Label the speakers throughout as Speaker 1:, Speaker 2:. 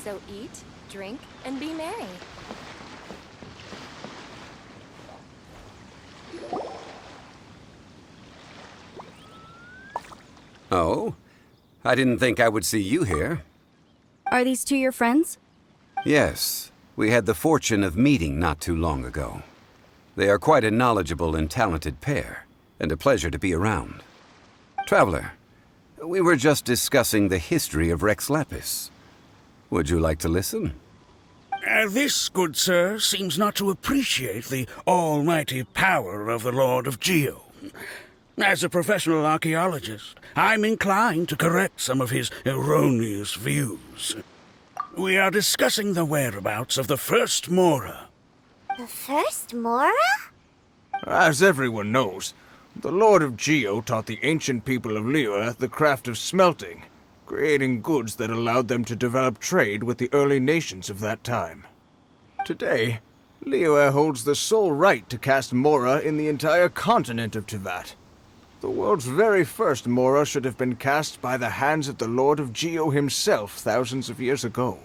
Speaker 1: So eat, drink, and be merry.
Speaker 2: Oh? I didn't think I would see you here.
Speaker 3: Are these two your friends?
Speaker 2: Yes. We had the fortune of meeting not too long ago. They are quite a knowledgeable and talented pair, and a pleasure to be around. Traveler, we were just discussing the history of Rex Lapis. Would you like to listen?
Speaker 4: This, good sir, seems not to appreciate the almighty power of the Lord of Geo. As a professional archaeologist, I'm inclined to correct some of his erroneous views. We are discussing the whereabouts of the first Mora.
Speaker 5: The first Mora?
Speaker 6: As everyone knows, the Lord of Geo taught the ancient people of Liyue the craft of smelting, creating goods that allowed them to develop trade with the early nations of that time. Today, Liyue holds the sole right to cast Mora in the entire continent of Teyvat. The world's very first Mora should have been cast by the hands of the Lord of Geo himself thousands of years ago.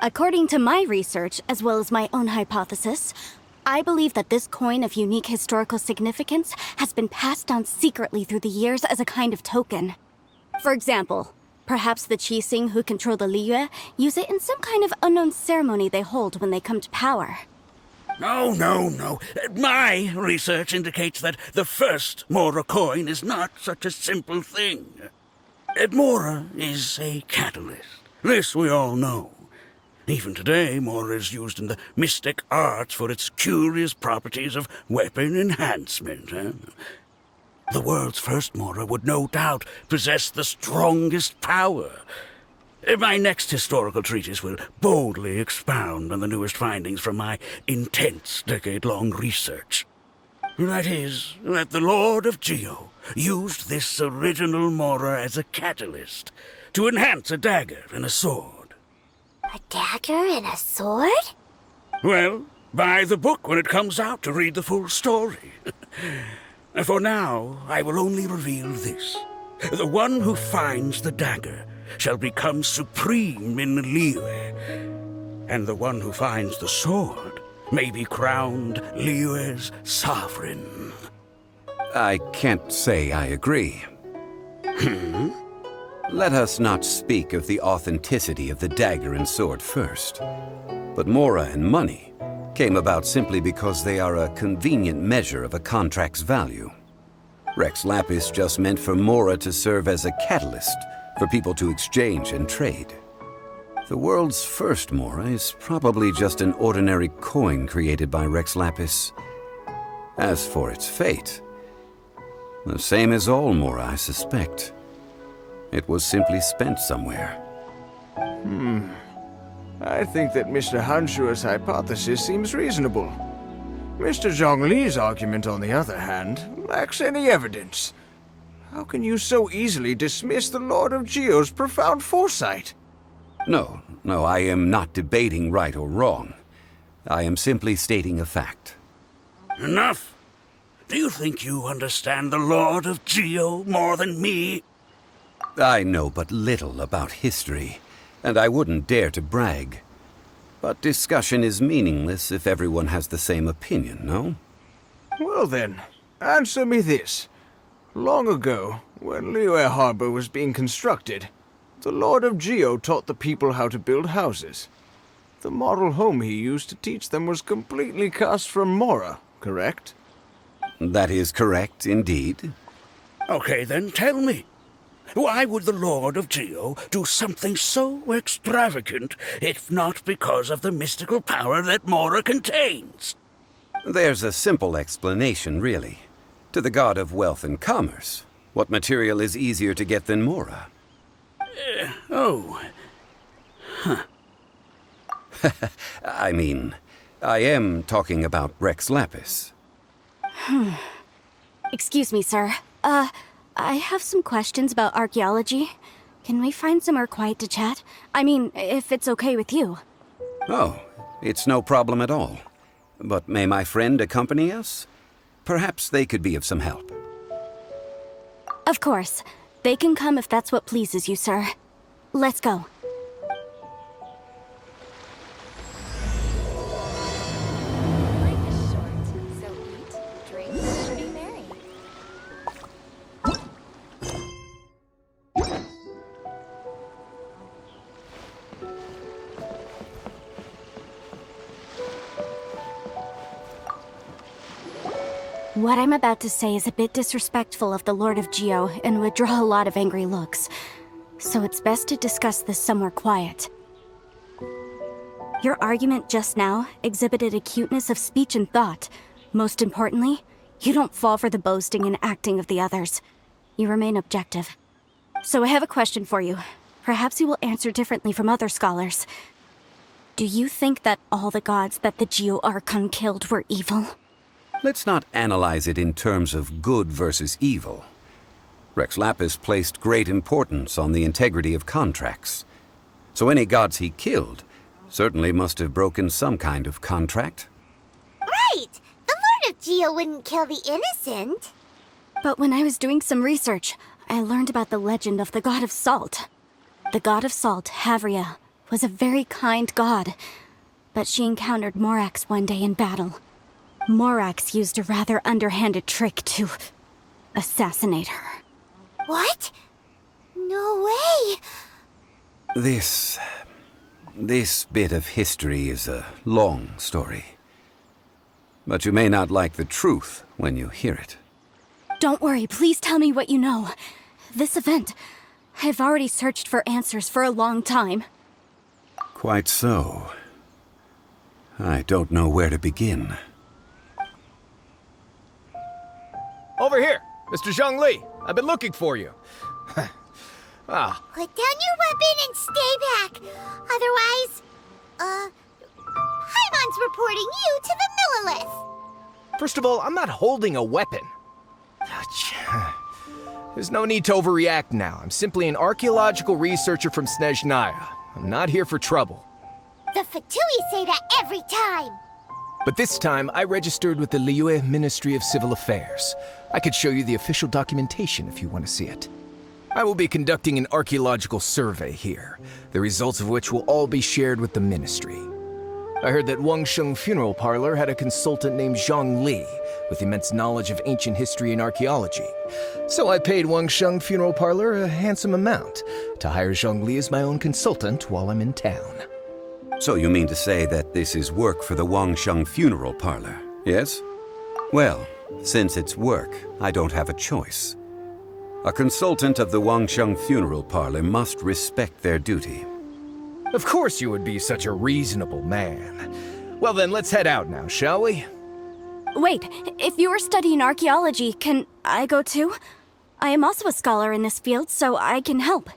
Speaker 3: According to my research, as well as my own hypothesis, I believe that this coin of unique historical significance has been passed down secretly through the years as a kind of token. For example, perhaps the Qixing who control the Liyue use it in some kind of unknown ceremony they hold when they come to power.
Speaker 4: No. My research indicates that the first Mora coin is not such a simple thing. Mora is a catalyst. This we all know. Even today, Mora is used in the mystic arts for its curious properties of weapon enhancement. The world's first Mora would no doubt possess the strongest power. My next historical treatise will boldly expound on the newest findings from my intense decade-long research. That is, that the Lord of Geo used this original Mora as a catalyst to enhance a dagger and a sword.
Speaker 5: A dagger and a sword?
Speaker 4: Well, buy the book when it comes out to read the full story. For now, I will only reveal this. The one who finds the dagger shall become supreme in Liyue, and the one who finds the sword may be crowned Liyue's sovereign.
Speaker 2: I can't say I agree. Let us not speak of the authenticity of the dagger and sword first. But Mora and money came about simply because they are a convenient measure of a contract's value. Rex Lapis just meant for Mora to serve as a catalyst for people to exchange and trade. The world's first Mora is probably just an ordinary coin created by Rex Lapis. As for its fate, the same as all Mora, I suspect. It was simply spent somewhere.
Speaker 6: I think that Mr. Hanshua's hypothesis seems reasonable. Mr. Zhong Li's argument, on the other hand, lacks any evidence. How can you so easily dismiss the Lord of Geo's profound foresight?
Speaker 2: No, I am not debating right or wrong. I am simply stating a fact.
Speaker 4: Enough! Do you think you understand the Lord of Geo more than me?
Speaker 2: I know but little about history, and I wouldn't dare to brag. But discussion is meaningless if everyone has the same opinion, no?
Speaker 6: Well then, answer me this. Long ago, when Liyue Harbor was being constructed, the Lord of Geo taught the people how to build houses. The model home he used to teach them was completely cast from Mora, correct?
Speaker 2: That is correct, indeed.
Speaker 4: Okay, then tell me. Why would the Lord of Geo do something so extravagant, if not because of the mystical power that Mora contains?
Speaker 2: There's a simple explanation, really. To the god of wealth and commerce, what material is easier to get than Mora? I mean, I am talking about Rex Lapis.
Speaker 3: Excuse me, sir. I have some questions about archaeology. Can we find somewhere quiet to chat? I mean, if it's okay with you.
Speaker 2: Oh, it's no problem at all. But may my friend accompany us? Perhaps they could be of some help.
Speaker 3: Of course. They can come if that's what pleases you, sir. Let's go. What I'm about to say is a bit disrespectful of the Lord of Geo and would draw a lot of angry looks. So it's best to discuss this somewhere quiet. Your argument just now exhibited acuteness of speech and thought. Most importantly, you don't fall for the boasting and acting of the others. You remain objective. So I have a question for you. Perhaps you will answer differently from other scholars. Do you think that all the gods that the Geo Archon killed were evil?
Speaker 2: Let's not analyze it in terms of good versus evil. Rex Lapis placed great importance on the integrity of contracts. So any gods he killed certainly must have broken some kind of contract.
Speaker 5: Right! The Lord of Geo wouldn't kill the innocent.
Speaker 3: But when I was doing some research, I learned about the legend of the god of salt. The god of salt, Havria, was a very kind god, but she encountered Morax one day in battle. Morax used a rather underhanded trick to assassinate her.
Speaker 5: What? No way!
Speaker 2: This bit of history is a long story. But you may not like the truth when you hear it.
Speaker 3: Don't worry, please tell me what you know. This event, I've already searched for answers for a long time.
Speaker 2: Quite so. I don't know where to begin.
Speaker 7: Over here, Mr. Zhang Li. I've been looking for you. Ah,
Speaker 5: Put down your weapon and stay back. Otherwise, Paimon's reporting you to the Millilith.
Speaker 7: first of all, I'm not holding a weapon. There's no need to overreact now. I'm simply an archaeological researcher from Snezhnaya. I'm not here for trouble.
Speaker 5: The Fatui say that every time.
Speaker 7: But this time, I registered with the Liyue Ministry of Civil Affairs. I could show you the official documentation if you want to see it. I will be conducting an archaeological survey here, the results of which will all be shared with the ministry. I heard that Wangsheng Funeral Parlor had a consultant named Zhang Li, with immense knowledge of ancient history and archaeology. So I paid Wangsheng Funeral Parlor a handsome amount to hire Zhang Li as my own consultant while I'm in town.
Speaker 2: So you mean to say that this is work for the Wangsheng Funeral Parlor, yes? Well, since it's work, I don't have a choice. A consultant of the Wangsheng Funeral Parlor must respect their duty.
Speaker 7: Of course you would be such a reasonable man. Well then, let's head out now, shall we?
Speaker 3: Wait, if you are studying archaeology, can I go too? I am also a scholar in this field, so I can help.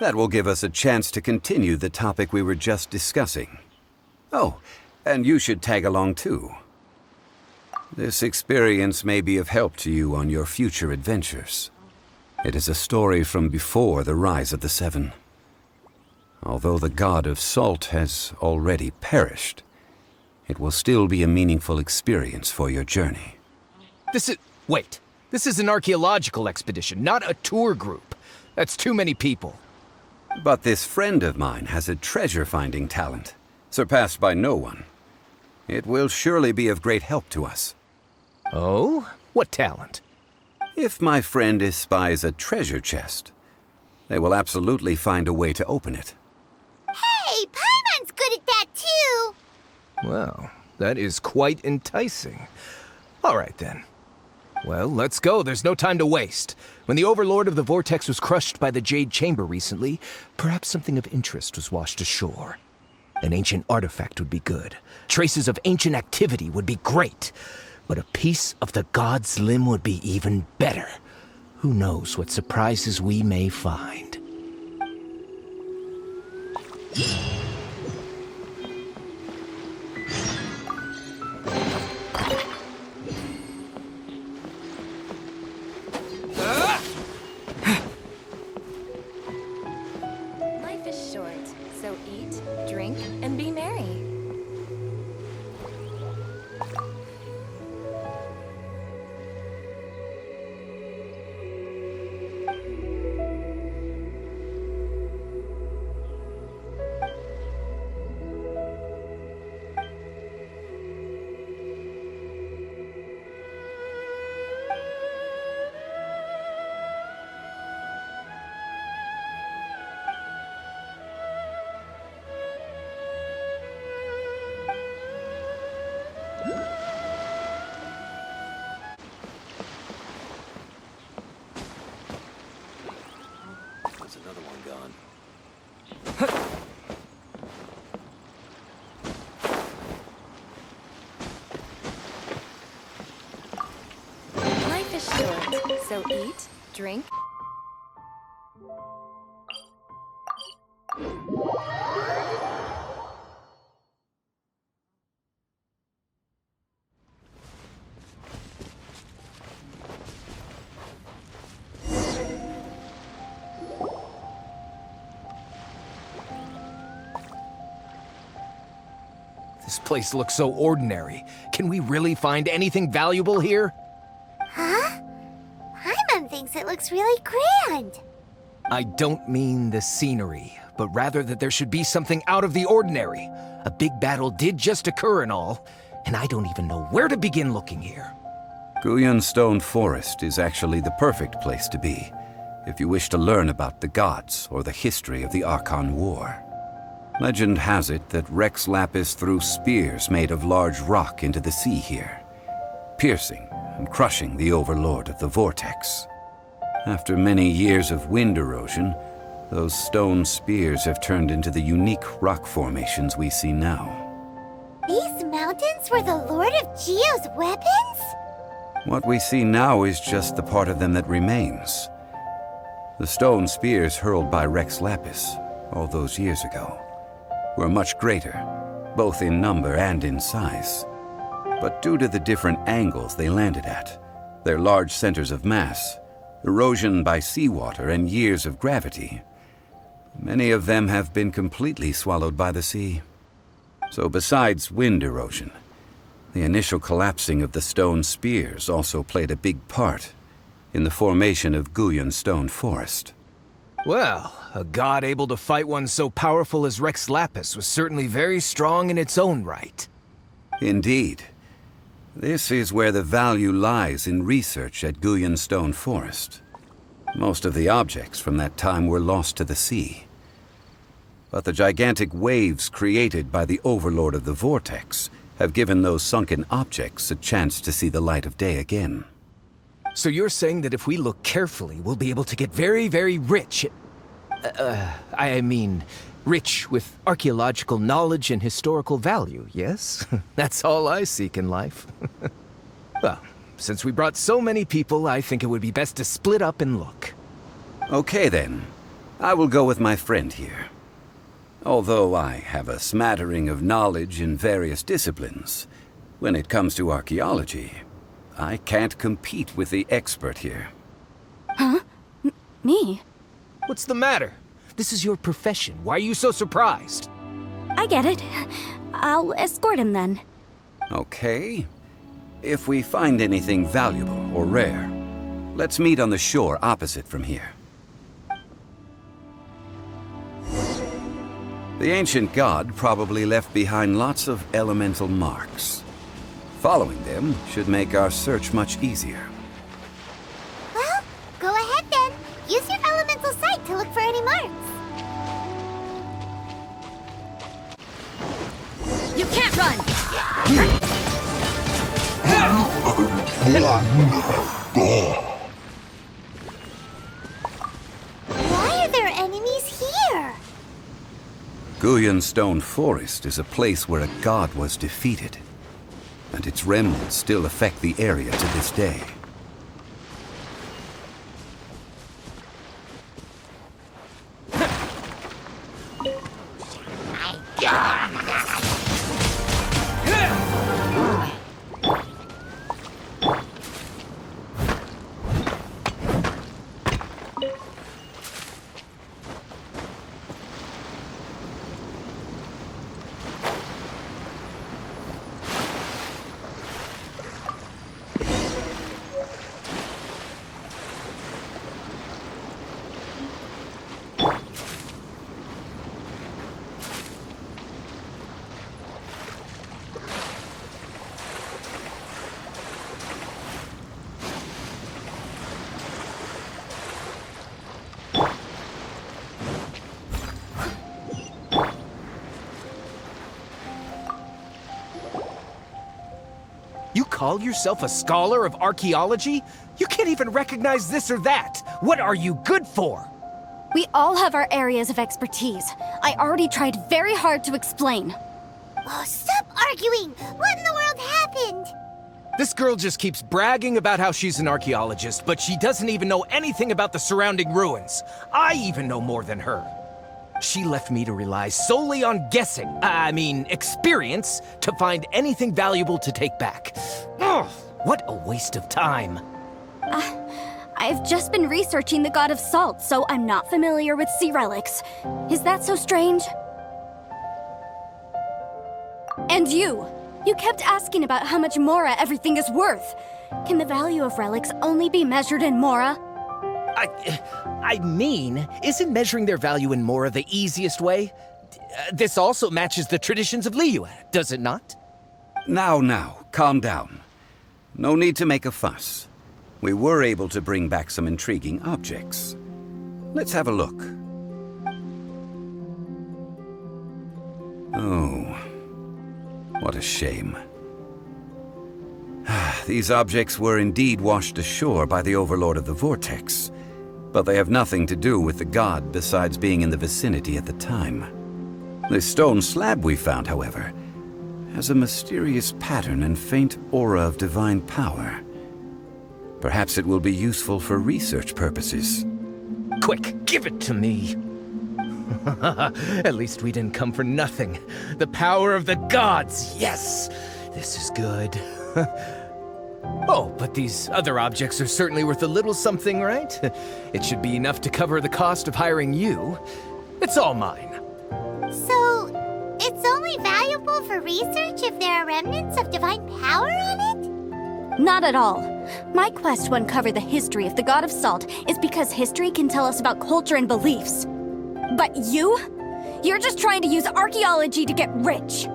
Speaker 2: That will give us a chance to continue the topic we were just discussing. Oh, and you should tag along too. This experience may be of help to you on your future adventures. It is a story from before the rise of the Seven. Although the god of salt has already perished, it will still be a meaningful experience for your journey.
Speaker 7: Wait. This is an archaeological expedition, not a tour group. That's too many people.
Speaker 2: But this friend of mine has a treasure-finding talent, surpassed by no one. It will surely be of great help to us.
Speaker 7: Oh? What talent?
Speaker 2: If my friend espies a treasure chest, they will absolutely find a way to open it.
Speaker 5: Hey, Paimon's good at that too.
Speaker 7: Well, that is quite enticing. All right then. Well, let's go. There's no time to waste. When the Overlord of the Vortex was crushed by the Jade Chamber recently, perhaps something of interest was washed ashore. An ancient artifact would be good. Traces of ancient activity would be great. But a piece of the god's limb would be even better. Who knows what surprises we may find.
Speaker 1: Life is short, so eat, drink, and be merry.
Speaker 8: one gone.
Speaker 1: Life is short, so eat, drink.
Speaker 7: This place looks so ordinary. Can we really find anything valuable here?
Speaker 5: Huh? Paimon thinks it looks really grand.
Speaker 7: I don't mean the scenery, but rather that there should be something out of the ordinary. A big battle did just occur and all, and I don't even know where to begin looking here.
Speaker 2: Guyun Stone Forest is actually the perfect place to be, if you wish to learn about the gods or the history of the Archon War. Legend has it that Rex Lapis threw spears made of large rock into the sea here, piercing and crushing the Overlord of the Vortex. After many years of wind erosion, those stone spears have turned into the unique rock formations we see now.
Speaker 5: These mountains were the Lord of Geo's weapons?
Speaker 2: What we see now is just the part of them that remains. The stone spears hurled by Rex Lapis all those years ago were much greater, both in number and in size. But due to the different angles they landed at, their large centers of mass, erosion by seawater, and years of gravity, many of them have been completely swallowed by the sea. So besides wind erosion, the initial collapsing of the stone spears also played a big part in the formation of Guyun Stone Forest.
Speaker 7: Well, a god able to fight one so powerful as Rex Lapis was certainly very strong in its own right.
Speaker 2: Indeed. This is where the value lies in research at Guyun Stone Forest. Most of the objects from that time were lost to the sea. But the gigantic waves created by the Overlord of the Vortex have given those sunken objects a chance to see the light of day again.
Speaker 7: So you're saying that if we look carefully, we'll be able to get very, very rich rich with archaeological knowledge and historical value, yes? That's all I seek in life. Well, since we brought so many people, I think it would be best to split up and look.
Speaker 2: Okay then. I will go with my friend here. Although I have a smattering of knowledge in various disciplines, when it comes to archaeology, I can't compete with the expert here.
Speaker 3: Huh? Me?
Speaker 7: What's the matter? This is your profession. Why are you so surprised?
Speaker 3: I get it. I'll escort him then.
Speaker 2: Okay. If we find anything valuable or rare, let's meet on the shore opposite from here. The ancient god probably left behind lots of elemental marks. Following them should make our search much easier.
Speaker 5: Well, go ahead then. Use your elemental sight to look for any marks.
Speaker 1: You can't run!
Speaker 5: Why are there enemies here?
Speaker 2: Guyun Stone Forest is a place where a god was defeated, and its remnants still affect the area to this day.
Speaker 7: You call yourself a scholar of archaeology? You can't even recognize this or that. What are you good for?
Speaker 3: We all have our areas of expertise. I already tried very hard to explain.
Speaker 5: Oh, stop arguing! What in the world happened?
Speaker 7: This girl just keeps bragging about how she's an archaeologist, but she doesn't even know anything about the surrounding ruins. I even know more than her. She left me to rely solely on guessing, experience, to find anything valuable to take back. Ugh, what a waste of time.
Speaker 3: I've just been researching the God of Salt, so I'm not familiar with sea relics. Is that so strange? And you kept asking about how much Mora everything is worth. Can the value of relics only be measured in Mora?
Speaker 7: Isn't measuring their value in Mora the easiest way? This also matches the traditions of Liyue, does it not?
Speaker 2: Now, calm down. No need to make a fuss. We were able to bring back some intriguing objects. Let's have a look. Oh, what a shame. These objects were indeed washed ashore by the Overlord of the Vortex, but they have nothing to do with the god besides being in the vicinity at the time. This stone slab we found, however, has a mysterious pattern and faint aura of divine power. Perhaps it will be useful for research purposes.
Speaker 7: Quick, give it to me. At least we didn't come for nothing. The power of the gods, yes! This is good. Oh, but these other objects are certainly worth a little something, right? It should be enough to cover the cost of hiring you. It's all mine.
Speaker 5: So, it's only valuable for research if there are remnants of divine power on it?
Speaker 3: Not at all. My quest to uncover the history of the God of Salt is because history can tell us about culture and beliefs. But you're just trying to use archaeology to get rich.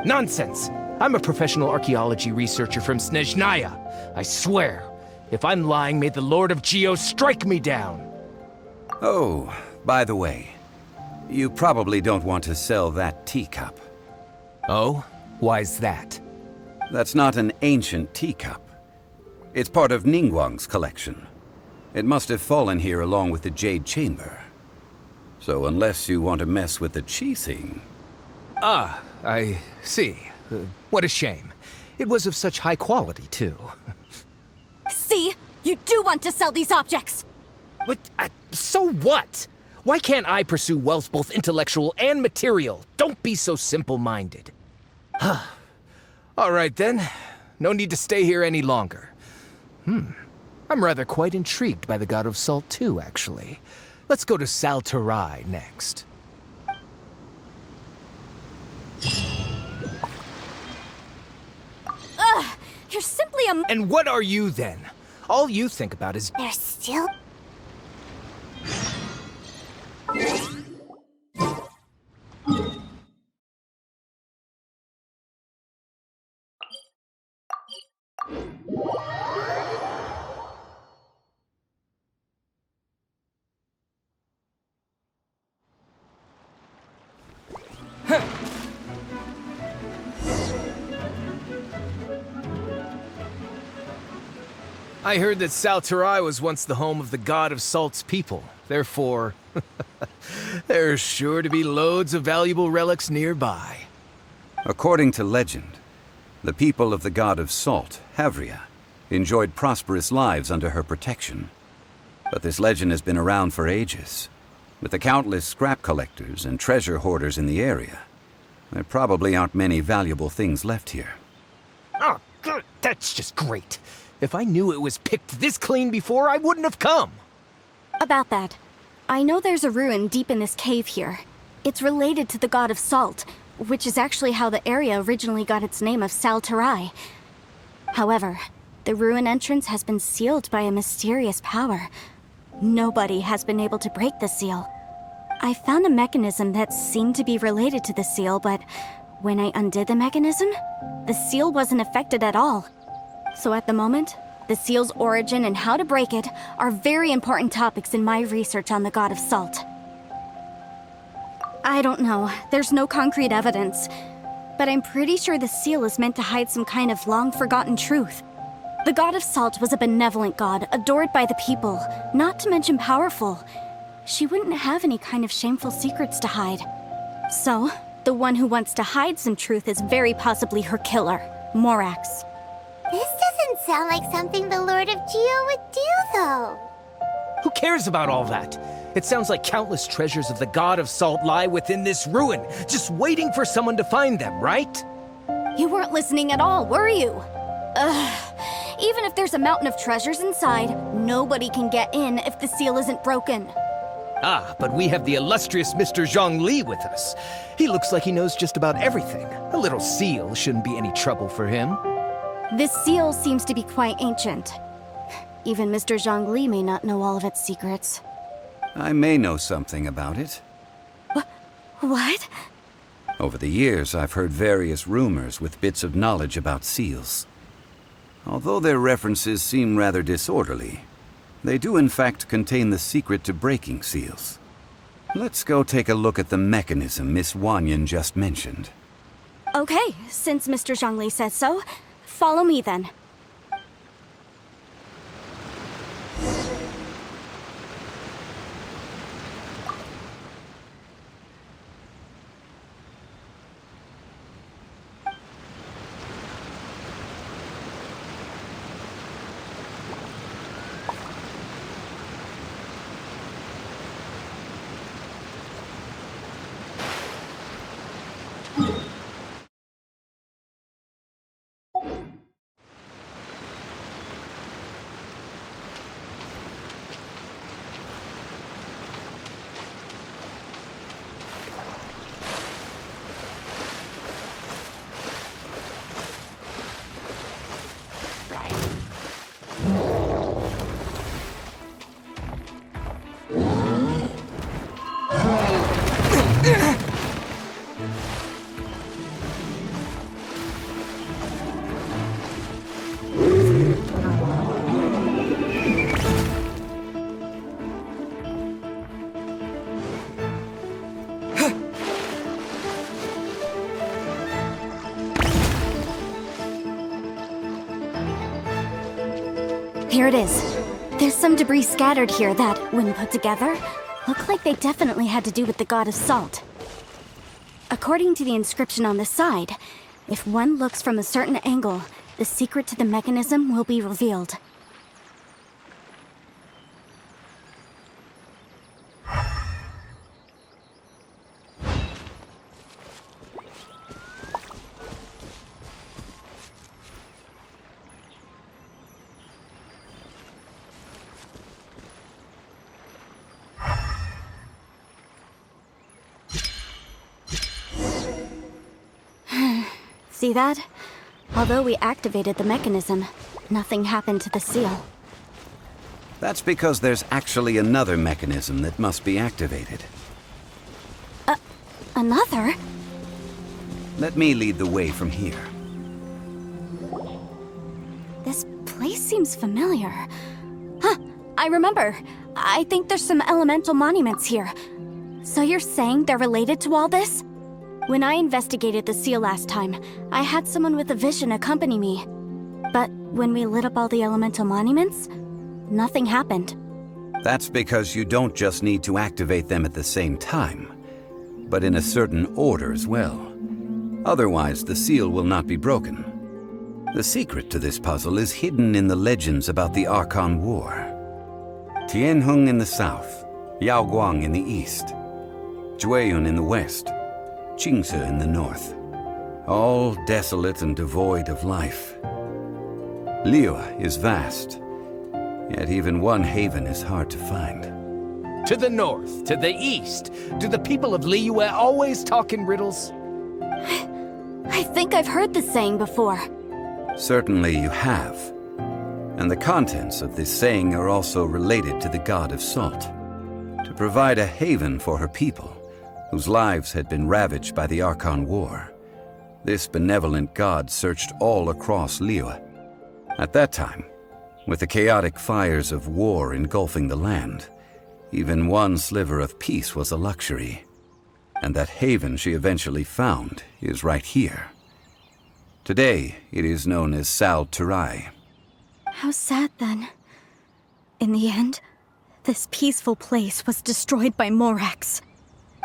Speaker 7: Nonsense! I'm a professional archaeology researcher from Snezhnaya. I swear, if I'm lying, may the Lord of Geo strike me down.
Speaker 2: Oh, by the way, you probably don't want to sell that teacup.
Speaker 7: Oh? Why's that?
Speaker 2: That's not an ancient teacup. It's part of Ningguang's collection. It must have fallen here along with the Jade Chamber. So unless you want to mess with the Qixing...
Speaker 7: Ah, I see. What a shame. It was of such high quality, too.
Speaker 3: See? You do want to sell these objects!
Speaker 7: What? So what? Why can't I pursue wealth both intellectual and material? Don't be so simple-minded. All right, then. No need to stay here any longer. I'm rather quite intrigued by the God of Salt, too, actually. Let's go to Saltarai next.
Speaker 3: Ugh! You're simply a...
Speaker 7: And what are you, then? All you think about is...
Speaker 5: There's still...
Speaker 7: I heard that Saltarai was once the home of the God of Salt's people. Therefore, there's sure to be loads of valuable relics nearby.
Speaker 2: According to legend, the people of the God of Salt, Havria, enjoyed prosperous lives under her protection. But this legend has been around for ages. With the countless scrap collectors and treasure hoarders in the area, there probably aren't many valuable things left here.
Speaker 7: Oh, good. That's just great. If I knew it was picked this clean before, I wouldn't have come.
Speaker 3: About that, I know there's a ruin deep in this cave here. It's related to the God of Salt, which is actually how the area originally got its name of Saltarai. However, the ruin entrance has been sealed by a mysterious power. Nobody has been able to break the seal. I found a mechanism that seemed to be related to the seal, but when I undid the mechanism, the seal wasn't affected at all. So at the moment, the seal's origin and how to break it are very important topics in my research on the God of Salt. I don't know, there's no concrete evidence, but I'm pretty sure the seal is meant to hide some kind of long-forgotten truth. The God of Salt was a benevolent god, adored by the people, not to mention powerful. she wouldn't have any kind of shameful secrets to hide. So, the one who wants to hide some truth is very possibly her killer, Morax.
Speaker 5: This doesn't sound like something the Lord of Geo would do, though.
Speaker 7: Who cares about all that? It sounds like countless treasures of the God of Salt lie within this ruin, just waiting for someone to find them, right?
Speaker 3: You weren't listening at all, were you? Ugh. Even if there's a mountain of treasures inside, nobody can get in if the seal isn't broken.
Speaker 7: Ah, but we have the illustrious Mr. Zhang Li with us. He looks like he knows just about everything. A little seal shouldn't be any trouble for him.
Speaker 3: This seal seems to be quite ancient. Even Mr. Zhang Li may not know all of its secrets.
Speaker 2: I may know something about it.
Speaker 3: What?
Speaker 2: Over the years, I've heard various rumors with bits of knowledge about seals. Although their references seem rather disorderly, they do in fact contain the secret to breaking seals. Let's go take a look at the mechanism Miss Wanyan just mentioned.
Speaker 3: Okay, since Mr. Zhang Li says so, follow me then. Here it is. There's some debris scattered here that, when put together, look like they definitely had to do with the God of Salt. According to the inscription on the side, if one looks from a certain angle, the secret to the mechanism will be revealed. See that? Although we activated the mechanism, nothing happened to the seal.
Speaker 2: That's because there's actually another mechanism that must be activated.
Speaker 3: Another?
Speaker 2: Let me lead the way from here.
Speaker 3: This place seems familiar. Huh, I remember. I think there's some elemental monuments here. So you're saying they're related to all this? When I investigated the seal last time, I had someone with a vision accompany me. But when we lit up all the elemental monuments, nothing happened.
Speaker 2: That's because you don't just need to activate them at the same time, but in a certain order as well. Otherwise, the seal will not be broken. The secret to this puzzle is hidden in the legends about the Archon War. Tianheng in the south, Yaoguang in the east, Jueyun in the west, Qingse in the north, all desolate and devoid of life. Liyue is vast, yet even one haven is hard to find.
Speaker 7: To the north, to the east. Do the people of Liyue always talk in riddles?
Speaker 3: I think I've heard this saying before.
Speaker 2: Certainly you have. And the contents of this saying are also related to the God of Salt. To provide a haven for her people, whose lives had been ravaged by the Archon War, this benevolent god searched all across Liyue. At that time, with the chaotic fires of war engulfing the land, even one sliver of peace was a luxury. And that haven she eventually found is right here. Today, it is known as Sal Turai.
Speaker 3: How sad then. In the end, This peaceful place was destroyed by Morax.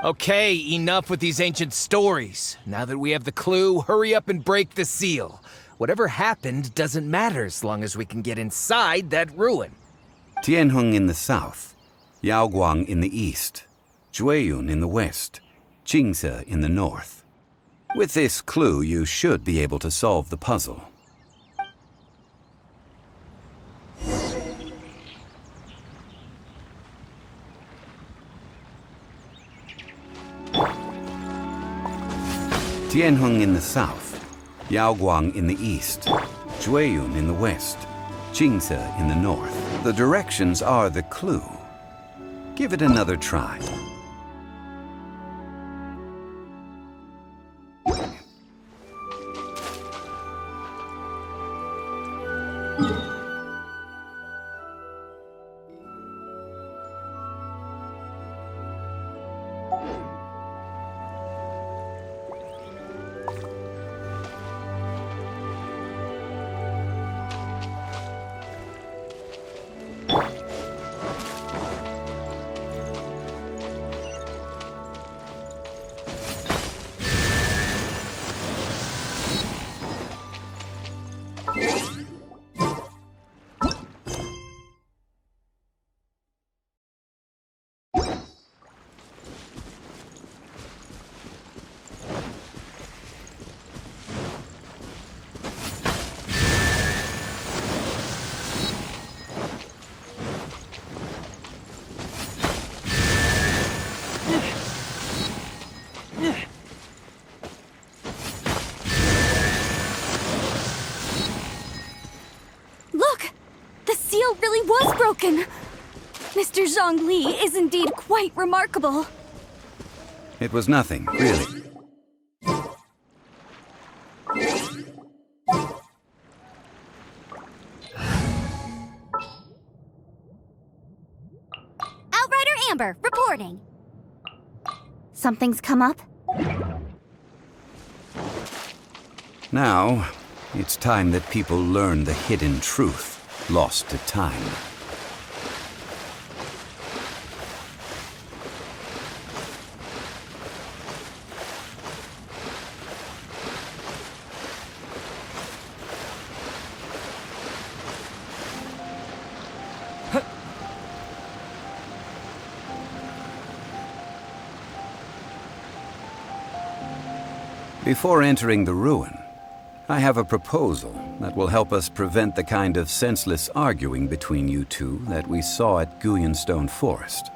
Speaker 7: Okay, enough with these ancient stories. Now that we have the clue, hurry up and break the seal. Whatever happened doesn't matter as long as we can get inside that ruin.
Speaker 2: Tianheng in the south, Yaoguang in the east, Jueyun in the west, Qingse in the north. With this clue, you should be able to solve the puzzle. Tianheng in the south, Yaoguang in the east, Jueyun in the west, Qingse in the north. The directions are the clue. Give it another try.
Speaker 3: Look! The seal really was broken! Mr. Zhang Li is indeed quite remarkable.
Speaker 2: It was nothing, really.
Speaker 5: Outrider Amber, reporting. Something's come up?
Speaker 2: Now, it's time that people learn the hidden truth lost to time. Before entering the ruin, I have a proposal that will help us prevent the kind of senseless arguing between you two that we saw at Guyanstone Forest.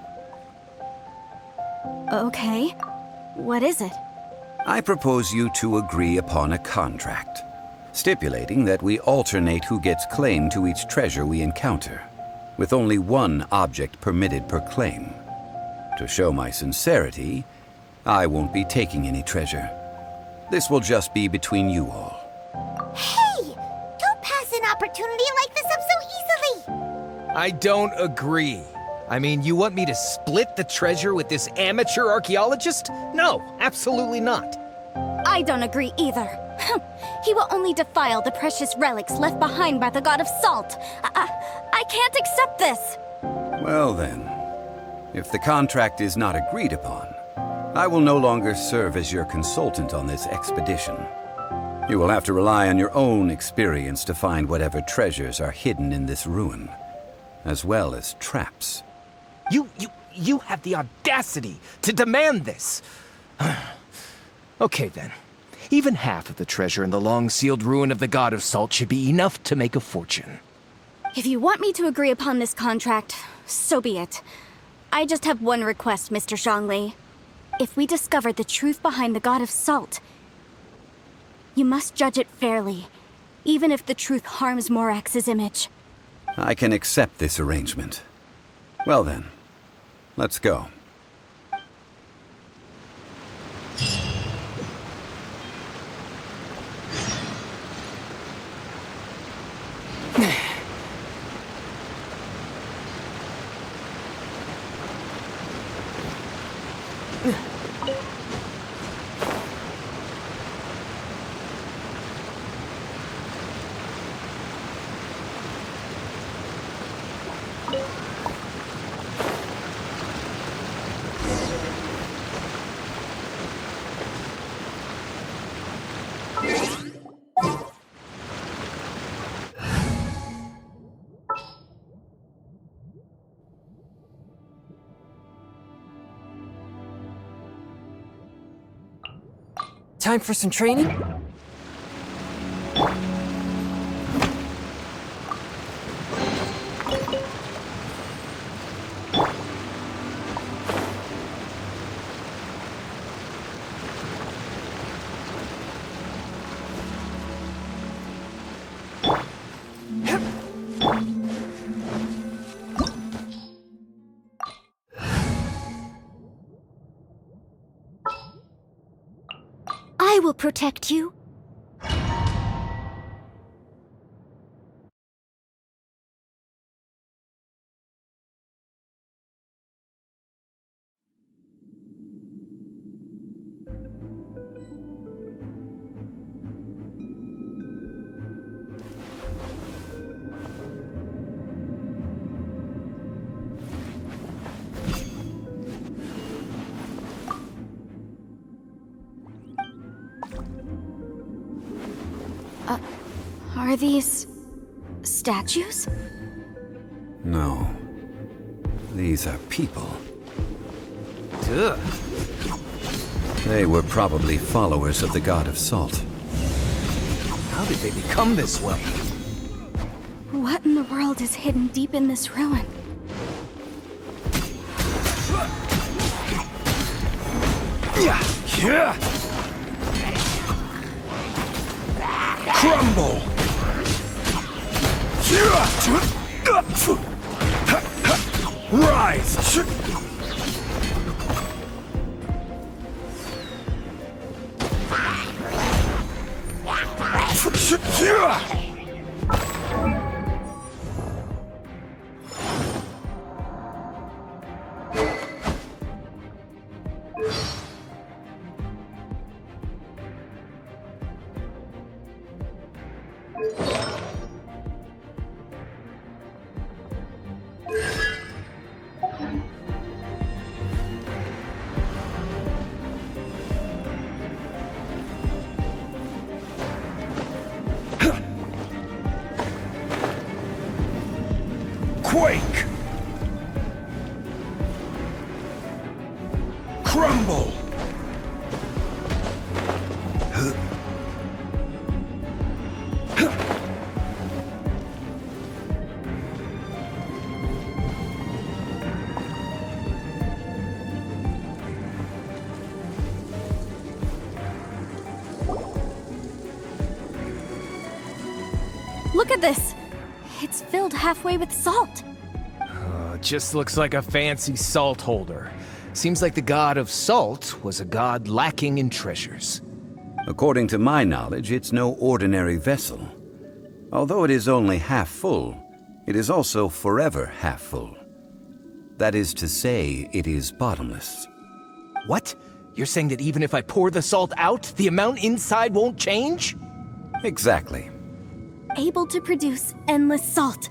Speaker 3: Okay. What is it?
Speaker 2: I propose you two agree upon a contract, stipulating that we alternate who gets claim to each treasure we encounter, with only one object permitted per claim. To show my sincerity, I won't be taking any treasure. This will just be between you all.
Speaker 5: Hey! Don't pass an opportunity like this up so easily!
Speaker 7: I don't agree. I mean, you want me to split the treasure with this amateur archaeologist? No, absolutely not.
Speaker 3: I don't agree either. He will only defile the precious relics left behind by the god of salt. I can't accept this.
Speaker 2: Well then, if the contract is not agreed upon, I will no longer serve as your consultant on this expedition. You will have to rely on your own experience to find whatever treasures are hidden in this ruin, as well as traps.
Speaker 7: You have the audacity to demand this. Okay then. Even half of the treasure in the long-sealed ruin of the god of salt should be enough to make a fortune.
Speaker 3: If you want me to agree upon this contract, so be it. I just have one request, Mr. Zhang Li. If we discover the truth behind the god of salt, you must judge it fairly, even if the truth harms Morax's image.
Speaker 2: I can accept this arrangement. Well then, let's go.
Speaker 8: Time for some training?
Speaker 3: I will protect you. Are these statues?
Speaker 2: No. These are people.
Speaker 8: Ugh.
Speaker 2: They were probably followers of the god of salt.
Speaker 7: How did they become this way?
Speaker 3: What in the world is hidden deep in this ruin?
Speaker 6: Crumble! Rise! Quake! Crumble!
Speaker 3: Look at this! It's filled halfway with salt.
Speaker 7: Just looks like a fancy salt holder. Seems like the god of salt was a god lacking in treasures.
Speaker 2: According to my knowledge, it's no ordinary vessel. Although it is only half full, it is also forever half full. That is to say, it is bottomless.
Speaker 7: What? You're saying that even if I pour the salt out, the amount inside won't change?
Speaker 2: Exactly.
Speaker 3: Able to produce endless salt.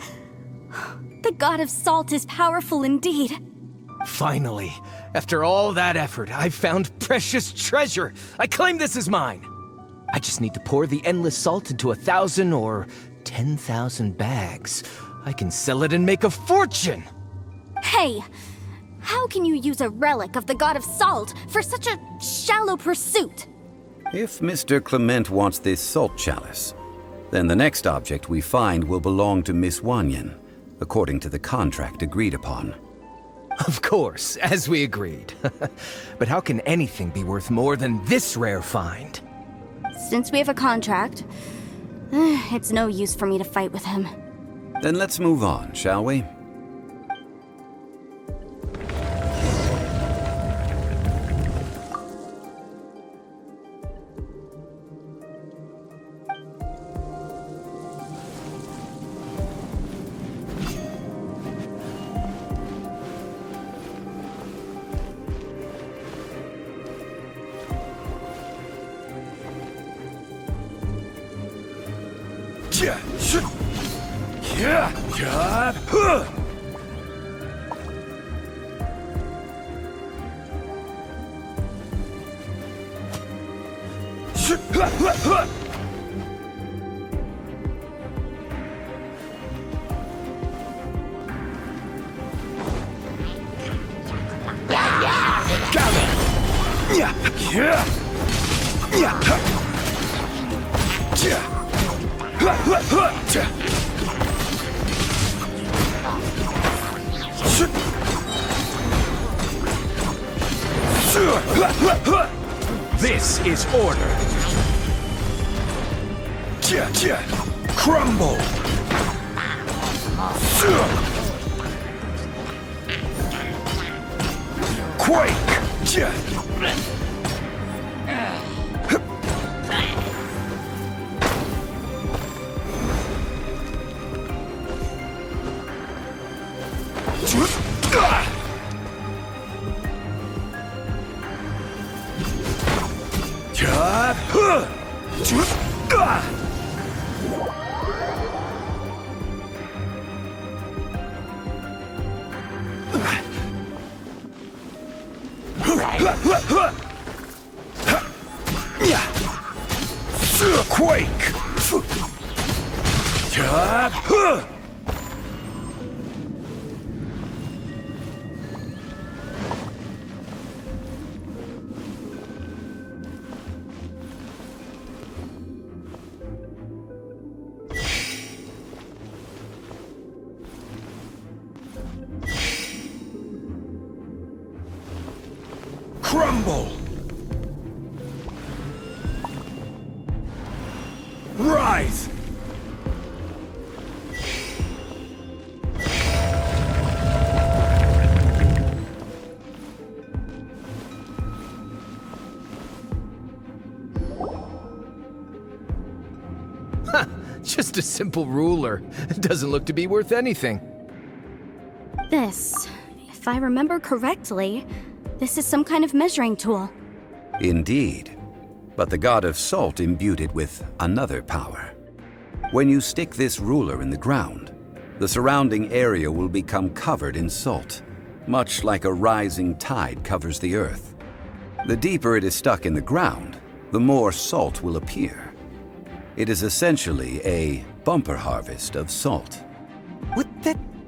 Speaker 3: The god of salt is powerful indeed.
Speaker 7: Finally, after all that effort, I've found precious treasure. I claim this as mine. I just need to pour the endless salt into 1,000 or 10,000 bags. I can sell it and make a fortune.
Speaker 3: Hey, how can you use a relic of the god of salt for such a shallow pursuit?
Speaker 2: If Mr. Clement wants this salt chalice, then the next object we find will belong to Miss Wanyan, according to the contract agreed upon.
Speaker 7: Of course, as we agreed. But how can anything be worth more than this rare find?
Speaker 3: Since we have a contract, it's no use for me to fight with him.
Speaker 2: Then let's move on, shall we?
Speaker 7: This is order.
Speaker 6: Crumble! Quake! Quake! Crumble! Rise!
Speaker 7: Just a simple ruler. It doesn't look to be worth anything.
Speaker 3: This, if I remember correctly, this is some kind of measuring tool.
Speaker 2: Indeed. But the god of salt imbued it with another power. When you stick this ruler in the ground, the surrounding area will become covered in salt, much like a rising tide covers the earth. The deeper it is stuck in the ground, the more salt will appear. It is essentially a bumper harvest of salt.
Speaker 7: What?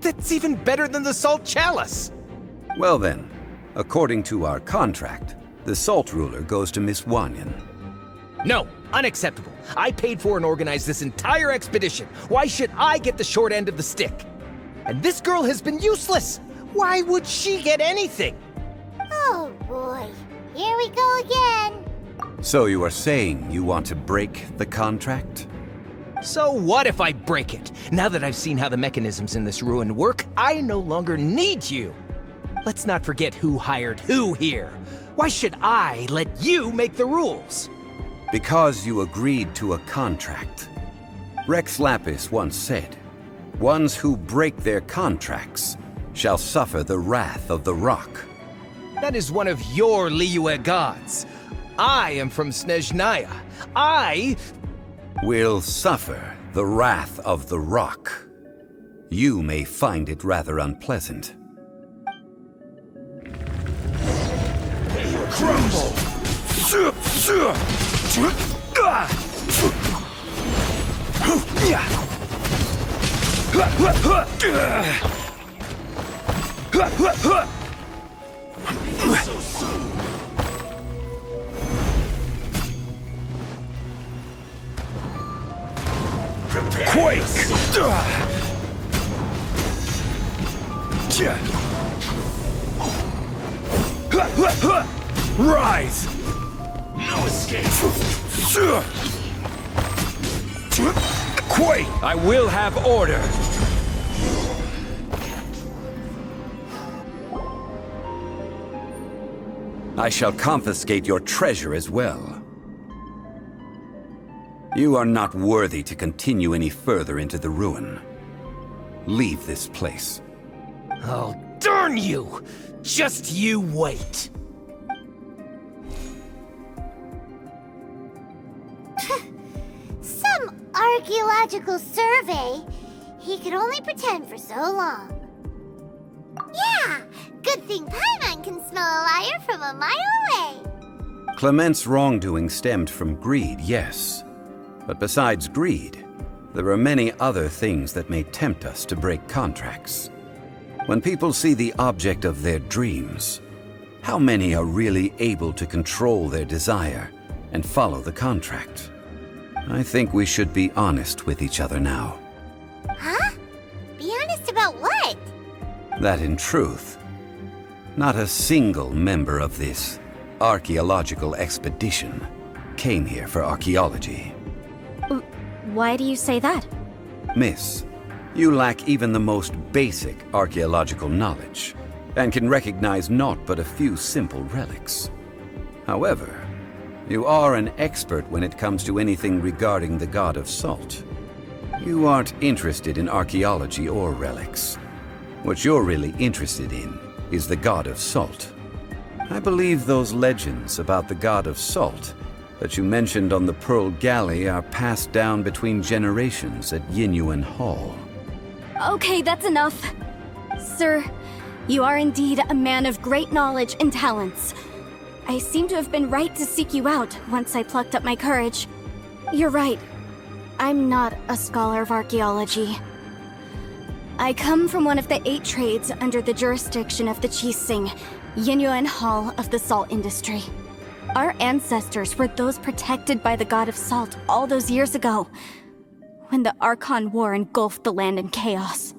Speaker 7: That's even better than the salt chalice!
Speaker 2: Well then, according to our contract, the salt ruler goes to Miss Wanyan.
Speaker 7: No, unacceptable. I paid for and organized this entire expedition. Why should I get the short end of the stick? And this girl has been useless. Why would she get anything?
Speaker 5: Oh boy, here we go again.
Speaker 2: So you are saying you want to break the contract?
Speaker 7: So what if I break it? Now that I've seen how the mechanisms in this ruin work, I no longer need you. Let's not forget who hired who here. Why should I let you make the rules?
Speaker 2: Because you agreed to a contract. Rex Lapis once said, "Ones who break their contracts shall suffer the wrath of the rock."
Speaker 7: That is one of your Liyue gods. I am from Snezhnaya. I
Speaker 2: will suffer the wrath of the rock. You may find it rather unpleasant.
Speaker 6: Crumble! Quake! Rise! No escape! Quake!
Speaker 8: I will have order.
Speaker 2: I shall confiscate your treasure as well. You are not worthy to continue any further into the ruin. Leave this place.
Speaker 7: Oh, darn you! Just you wait.
Speaker 5: Some archaeological survey. He could only pretend for so long. Yeah, good thing Paimon can smell a liar from a mile away.
Speaker 2: Clement's wrongdoing stemmed from greed, yes. But besides greed, there are many other things that may tempt us to break contracts. When people see the object of their dreams, how many are really able to control their desire and follow the contract. I think we should be honest with each other now.
Speaker 5: Huh? Be honest about what?
Speaker 2: That in truth, not a single member of this archaeological expedition came here for archaeology.
Speaker 3: Why do you say that?
Speaker 2: Miss, you lack even the most basic archaeological knowledge, and can recognize naught but a few simple relics. However, you are an expert when it comes to anything regarding the god of salt. You aren't interested in archaeology or relics. What you're really interested in is the god of salt. I believe those legends about the god of salt that you mentioned on the Pearl Galley are passed down between generations at Yinyuan Hall.
Speaker 3: Okay, that's enough. Sir, you are indeed a man of great knowledge and talents. I seem to have been right to seek you out once I plucked up my courage. You're right. I'm not a scholar of archaeology. I come from one of the 8 trades under the jurisdiction of the Qixing, Yinyuan Hall of the salt industry. Our ancestors were those protected by the god of salt all those years ago, when the Archon War engulfed the land in chaos.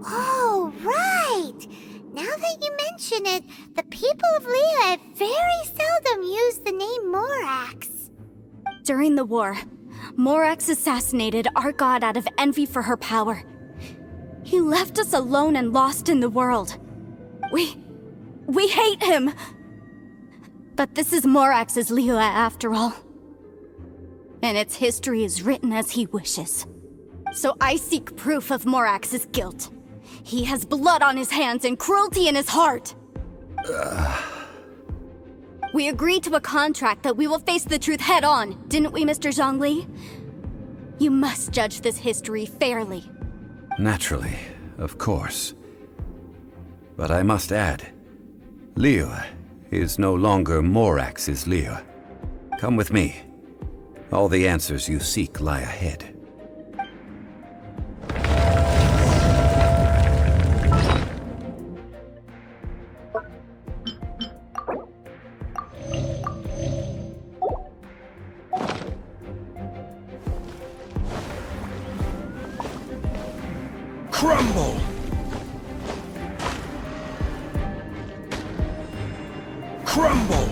Speaker 5: Oh, right! Now that you mention it, the people of Liyue very seldom use the name Morax.
Speaker 3: During the war, Morax assassinated our god out of envy for her power. He left us alone and lost in the world. We hate him! But this is Morax's Liyue after all. And its history is written as he wishes. So I seek proof of Morax's guilt. He has blood on his hands and cruelty in his heart. We agreed to a contract that we will face the truth head on, didn't we, Mr. Zhang Li? You must judge this history fairly.
Speaker 2: Naturally, of course. But I must add, Liyue is no longer Morax's Liyue. Come with me. All the answers you seek lie ahead.
Speaker 4: Crumble! Crumble!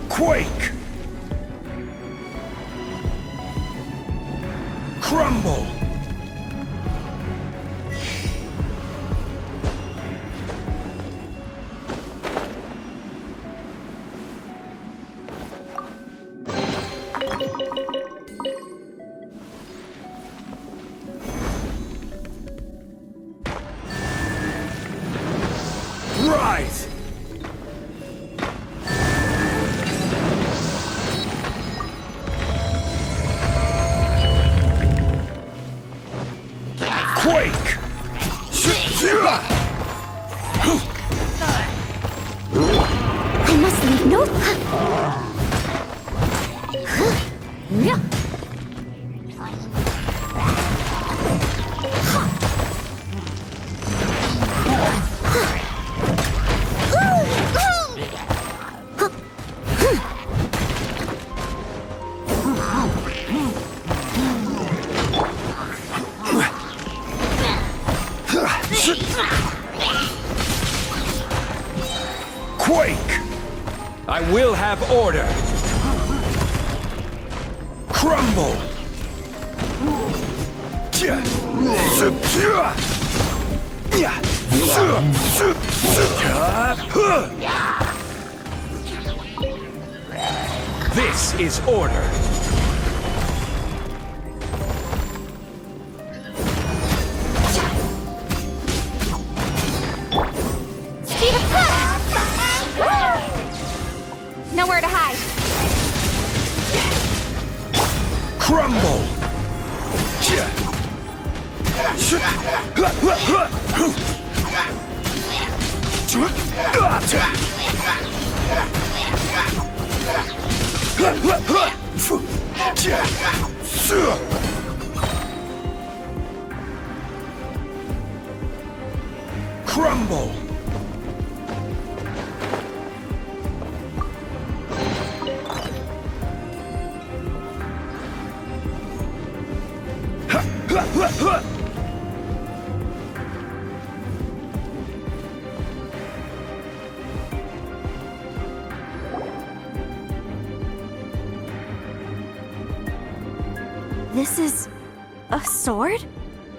Speaker 4: Quake! Crumble! Rise! Quake!
Speaker 3: I must leave no...
Speaker 4: Quake!
Speaker 7: I will have order.
Speaker 4: Crumble!
Speaker 7: This is order.
Speaker 5: Speed of foot!
Speaker 1: Nowhere to hide.
Speaker 7: Crumble! Crumble!
Speaker 3: This is a sword?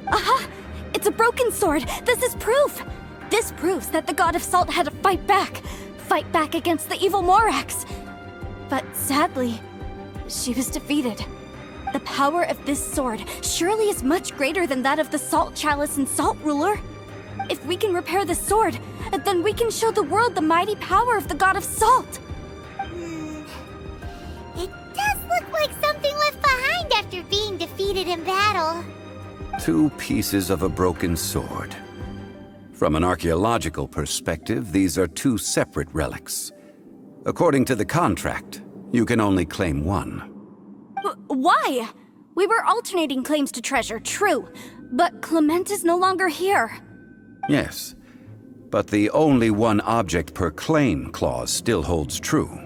Speaker 3: Aha! It's a broken sword! This is proof! This proves that the god of salt had to fight back against the evil Morax. But sadly, she was defeated. The power of this sword surely is much greater than that of the Salt Chalice and Salt Ruler. If we can repair the sword, then we can show the world the mighty power of the god of salt.
Speaker 5: It does look like something left behind after being defeated in battle.
Speaker 2: 2 pieces of a broken sword. From an archaeological perspective, these are 2 separate relics. According to the contract, you can only claim 1.
Speaker 3: Why? We were alternating claims to treasure, true, but Clement is no longer here.
Speaker 2: Yes, but the only 1 object per claim clause still holds true.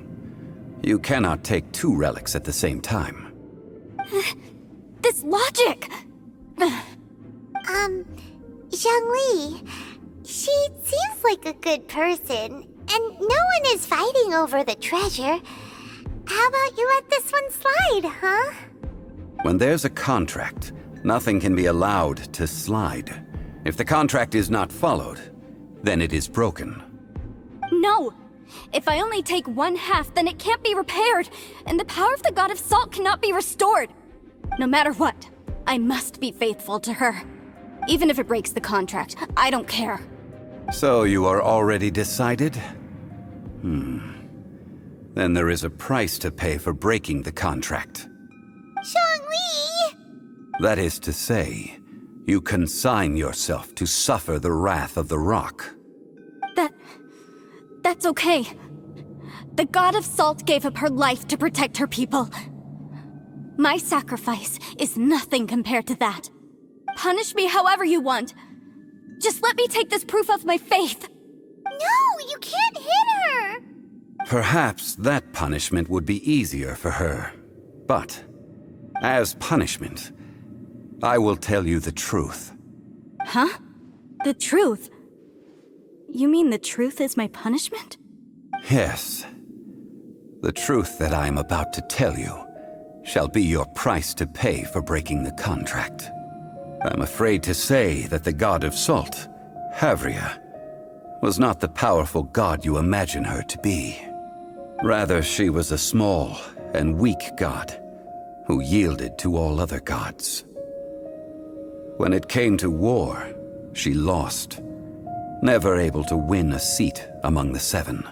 Speaker 2: You cannot take 2 relics at the same time.
Speaker 3: This logic!
Speaker 5: Zhang Li, she seems like a good person, and no one is fighting over the treasure. How about you let this one slide, huh?
Speaker 2: When there's a contract, nothing can be allowed to slide. If the contract is not followed, then it is broken.
Speaker 3: No! If I only take 1/2, then it can't be repaired, and the power of the god of salt cannot be restored. No matter what, I must be faithful to her. Even if it breaks the contract, I don't care.
Speaker 2: So you are already decided? Then there is a price to pay for breaking the contract.
Speaker 5: Zhang Li!
Speaker 2: That is to say, you consign yourself to suffer the wrath of the rock.
Speaker 3: That's okay. The god of salt gave up her life to protect her people. My sacrifice is nothing compared to that. Punish me however you want. Just let me take this proof of my faith.
Speaker 5: No, you can't hit her!
Speaker 2: Perhaps that punishment would be easier for her. But, as punishment, I will tell you the truth.
Speaker 3: Huh? The truth? You mean the truth is my punishment?
Speaker 2: Yes. The truth that I am about to tell you shall be your price to pay for breaking the contract. I'm afraid to say that the god of salt, Havria, was not the powerful god you imagine her to be. Rather, she was a small and weak god who yielded to all other gods. When it came to war, she lost, never able to win a seat among the 7.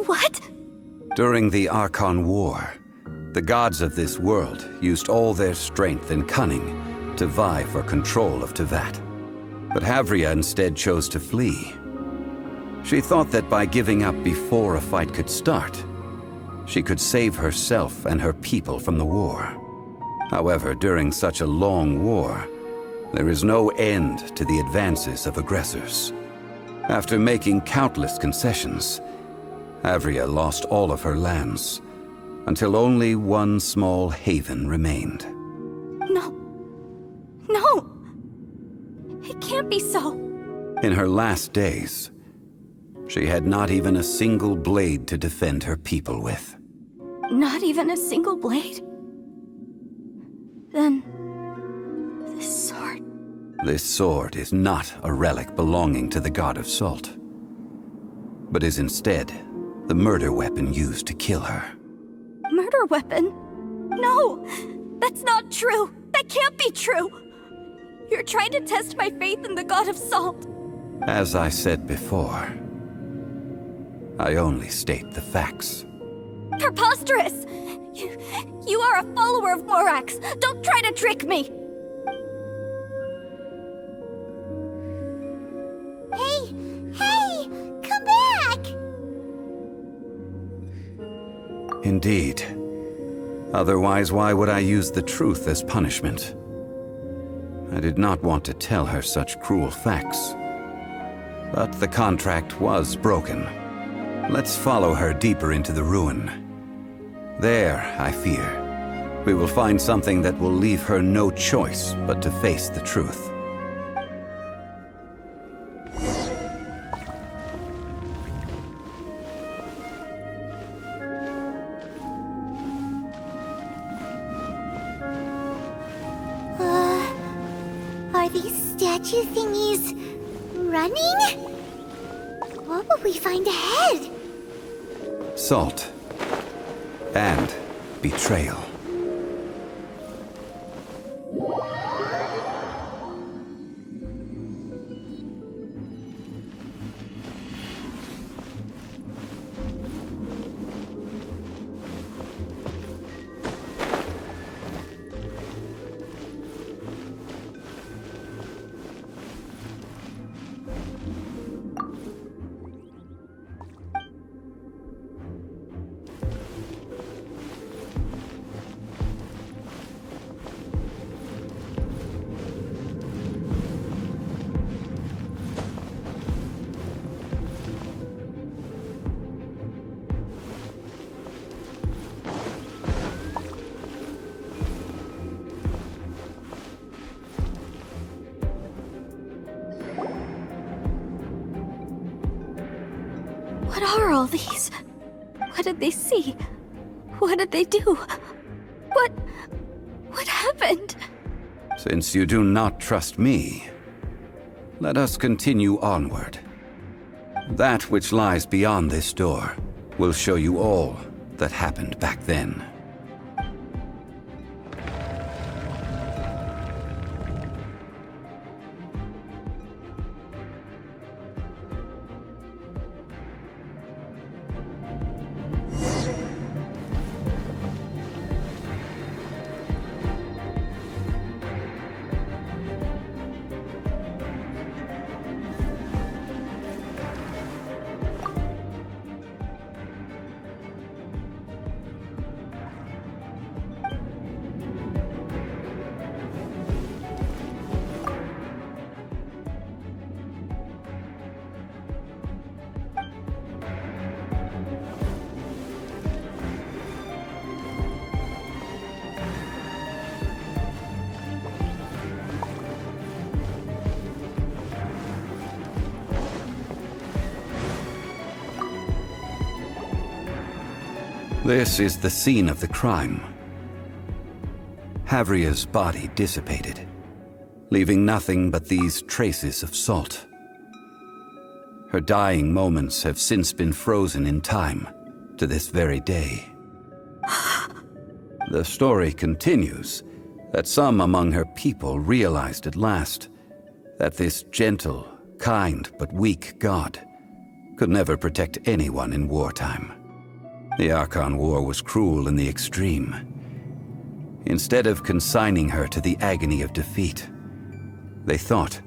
Speaker 3: What?
Speaker 2: During the Archon War, the gods of this world used all their strength and cunning to vie for control of Tevat. But Havria instead chose to flee. She thought that by giving up before a fight could start, she could save herself and her people from the war. However, during such a long war, there is no end to the advances of aggressors. After making countless concessions, Havria lost all of her lands, until only one small haven remained.
Speaker 3: No. No! It can't be so.
Speaker 2: In her last days, she had not even a single blade to defend her people with.
Speaker 3: Not even a single blade? Then, this sword...
Speaker 2: This sword is not a relic belonging to the god of salt, but is instead the murder weapon used to kill her.
Speaker 3: super weapon. No, that's not true. That can't be true. You're trying to test my faith in the god of salt.
Speaker 2: As I said before, I only state the facts.
Speaker 3: Preposterous! You are a follower of Morax. Don't try to trick me!
Speaker 5: Hey! Come back!
Speaker 2: Indeed. Otherwise, why would I use the truth as punishment? I did not want to tell her such cruel facts. But the contract was broken. Let's follow her deeper into the ruin. There, I fear, we will find something that will leave her no choice but to face the truth.
Speaker 5: Are these statue thingies running? What will we find ahead?
Speaker 2: Salt. And betrayal.
Speaker 3: What are all these? What did they see? What did they do? What happened?
Speaker 2: Since you do not trust me, let us continue onward. That which lies beyond this door will show you all that happened back then. This is the scene of the crime. Havria's body dissipated, leaving nothing but these traces of salt. Her dying moments have since been frozen in time to this very day. The story continues that some among her people realized at last that this gentle, kind, but weak god could never protect anyone in wartime. The Archon War was cruel in the extreme. Instead of consigning her to the agony of defeat, they thought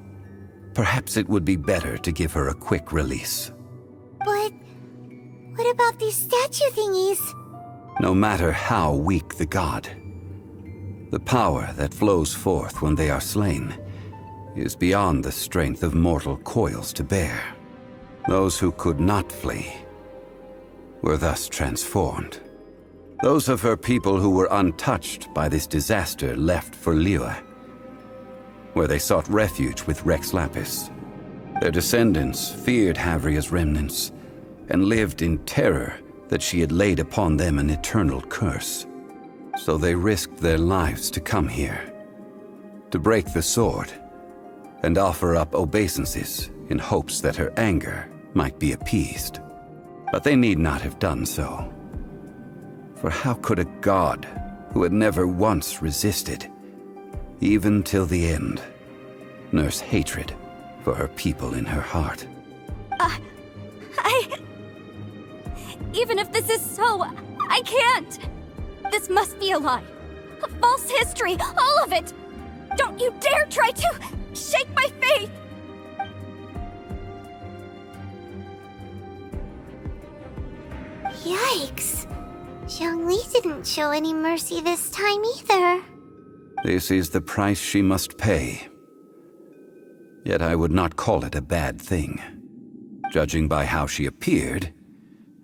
Speaker 2: perhaps it would be better to give her a quick release.
Speaker 5: But what about these statue thingies?
Speaker 2: No matter how weak the god, the power that flows forth when they are slain is beyond the strength of mortal coils to bear. Those who could not flee were thus transformed. Those of her people who were untouched by this disaster left for Liyue, where they sought refuge with Rex Lapis. Their descendants feared Havria's remnants and lived in terror that she had laid upon them an eternal curse. So they risked their lives to come here, to break the sword and offer up obeisances in hopes that her anger might be appeased. But they need not have done so. For how could a god who had never once resisted, even till the end, nurse hatred for her people in her heart?
Speaker 3: Even if this is so, I can't! This must be a lie. A false history, all of it! Don't you dare try to shake my faith!
Speaker 5: Yikes. Zhong Li didn't show any mercy this time either.
Speaker 2: This is the price she must pay. Yet I would not call it a bad thing. Judging by how she appeared,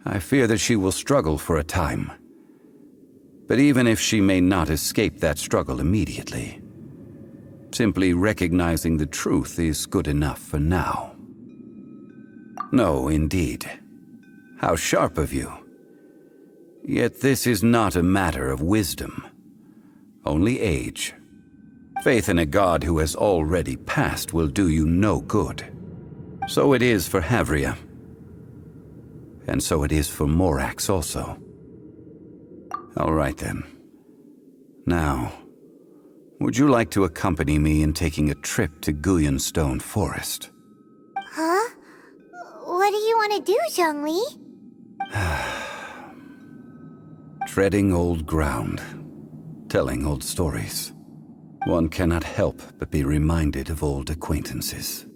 Speaker 2: I fear that she will struggle for a time. But even if she may not escape that struggle immediately, simply recognizing the truth is good enough for now. No, indeed. How sharp of you. Yet this is not a matter of wisdom, only age. Faith in a god who has already passed will do you no good. So it is for Havria. And so it is for Morax also. All right then. Now, would you like to accompany me in taking a trip to Guyanstone Forest?
Speaker 5: Huh? What do you want to do, Zhong Li?
Speaker 2: Treading old ground, telling old stories. One cannot help but be reminded of old acquaintances.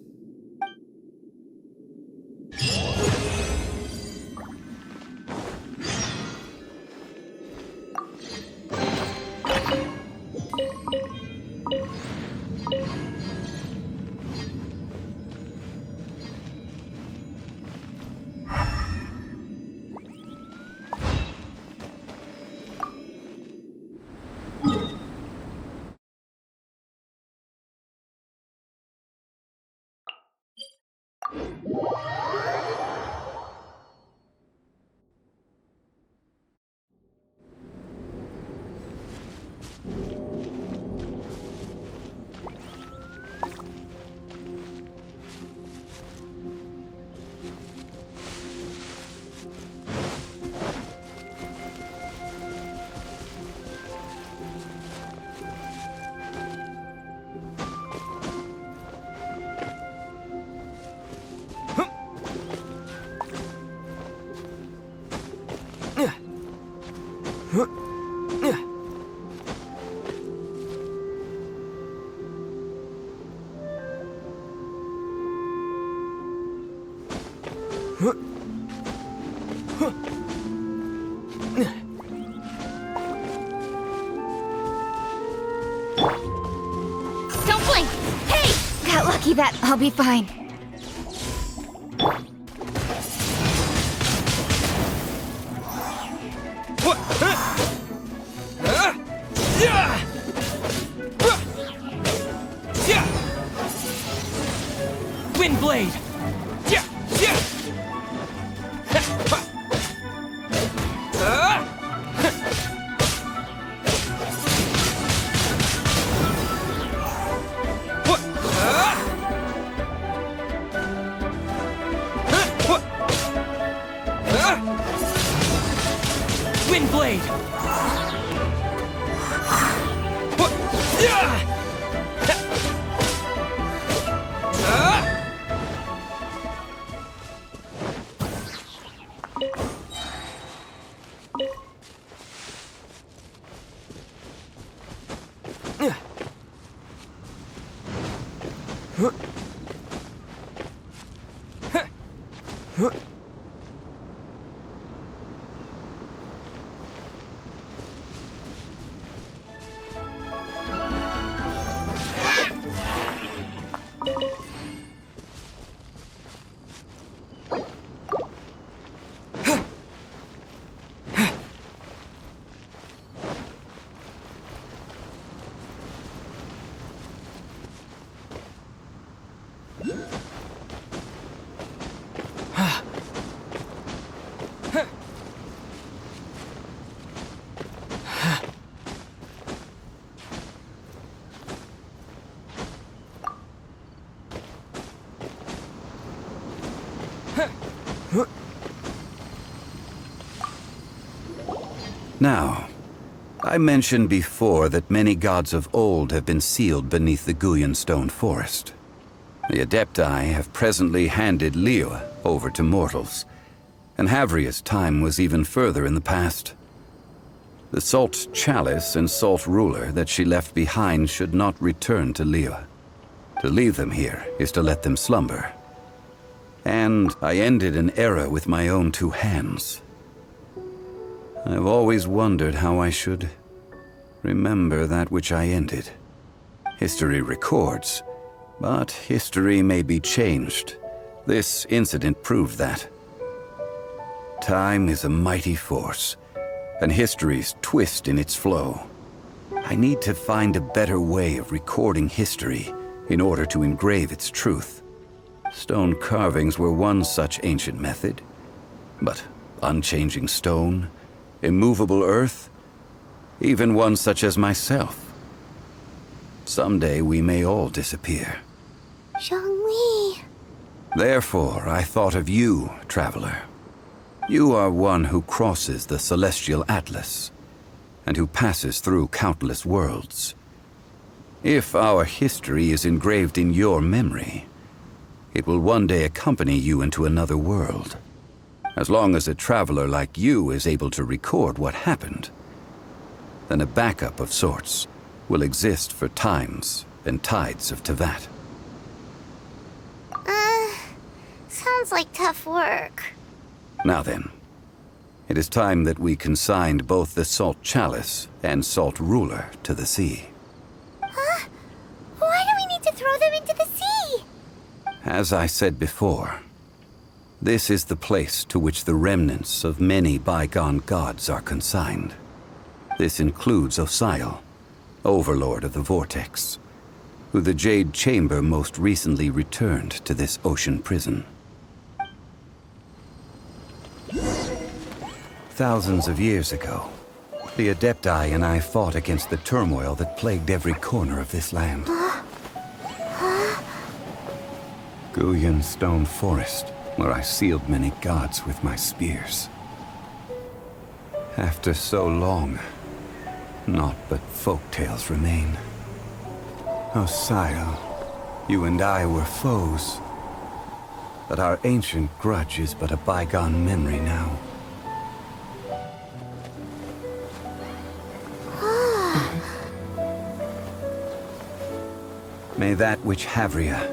Speaker 3: Don't blink! Hey! Got lucky that I'll be fine.
Speaker 8: Wind blade! Wind blade!
Speaker 2: Now, I mentioned before that many gods of old have been sealed beneath the Guyan stone forest. The Adepti have presently handed Liyue over to mortals, and Havria's time was even further in the past. The Salt Chalice and Salt Ruler that she left behind should not return to Liyue. To leave them here is to let them slumber. And I ended an era with my own two hands. I've always wondered how I should remember that which I ended. History records, but history may be changed. This incident proved that. Time is a mighty force, and history's twist in its flow. I need to find a better way of recording history in order to engrave its truth. Stone carvings were one such ancient method, but unchanging stone, immovable earth, even one such as myself. Someday we may all disappear.
Speaker 5: Chžun Li.
Speaker 2: Therefore, I thought of you, traveler. You are one who crosses the celestial atlas, and who passes through countless worlds. If our history is engraved in your memory, it will one day accompany you into another world. As long as a traveler like you is able to record what happened, then a backup of sorts will exist for times and tides of Teyvat.
Speaker 5: Sounds like tough work.
Speaker 2: Now then, it is time that we consigned both the Salt Chalice and Salt Ruler to the sea.
Speaker 5: Huh? Why do we need to throw them into the sea?
Speaker 2: As I said before, this is the place to which the remnants of many bygone gods are consigned. This includes Osial, Overlord of the Vortex, who the Jade Chamber most recently returned to this ocean prison. Thousands of years ago, the Adepti and I fought against the turmoil that plagued every corner of this land. Guyan Stone Forest, where I sealed many gods with my spears. After so long, naught but folk tales remain. Osial, you and I were foes, but our ancient grudge is but a bygone memory now. May that which Havria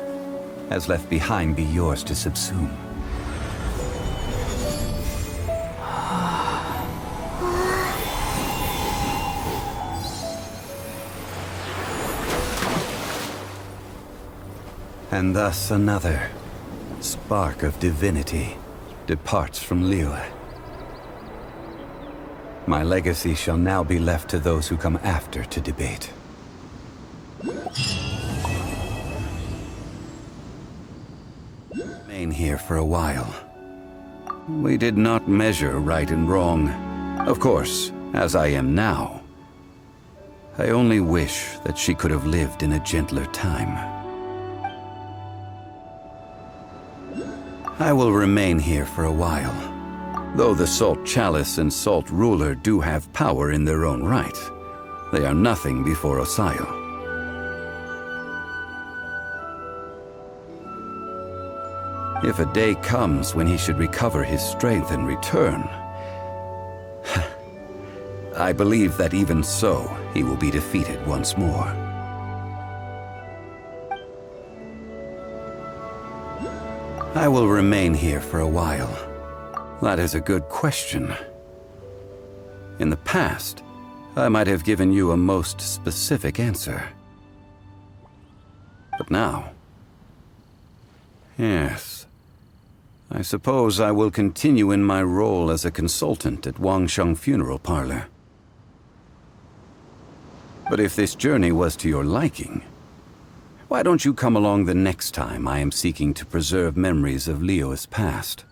Speaker 2: has left behind be yours to subsume. And thus another spark of divinity departs from Liyue. My legacy shall now be left to those who come after to debate. Remain here for a while. We did not measure right and wrong. Of course, as I am now, I only wish that she could have lived in a gentler time. I will remain here for a while. Though the Salt Chalice and Salt Ruler do have power in their own right, they are nothing before Osial. If a day comes when he should recover his strength and return, I believe that even so, he will be defeated once more. I will remain here for a while. That is a good question. In the past, I might have given you a most specific answer. But now... yes. I suppose I will continue in my role as a consultant at Wangsheng Funeral Parlor. But if this journey was to your liking, why don't you come along the next time I am seeking to preserve memories of Liyue's past?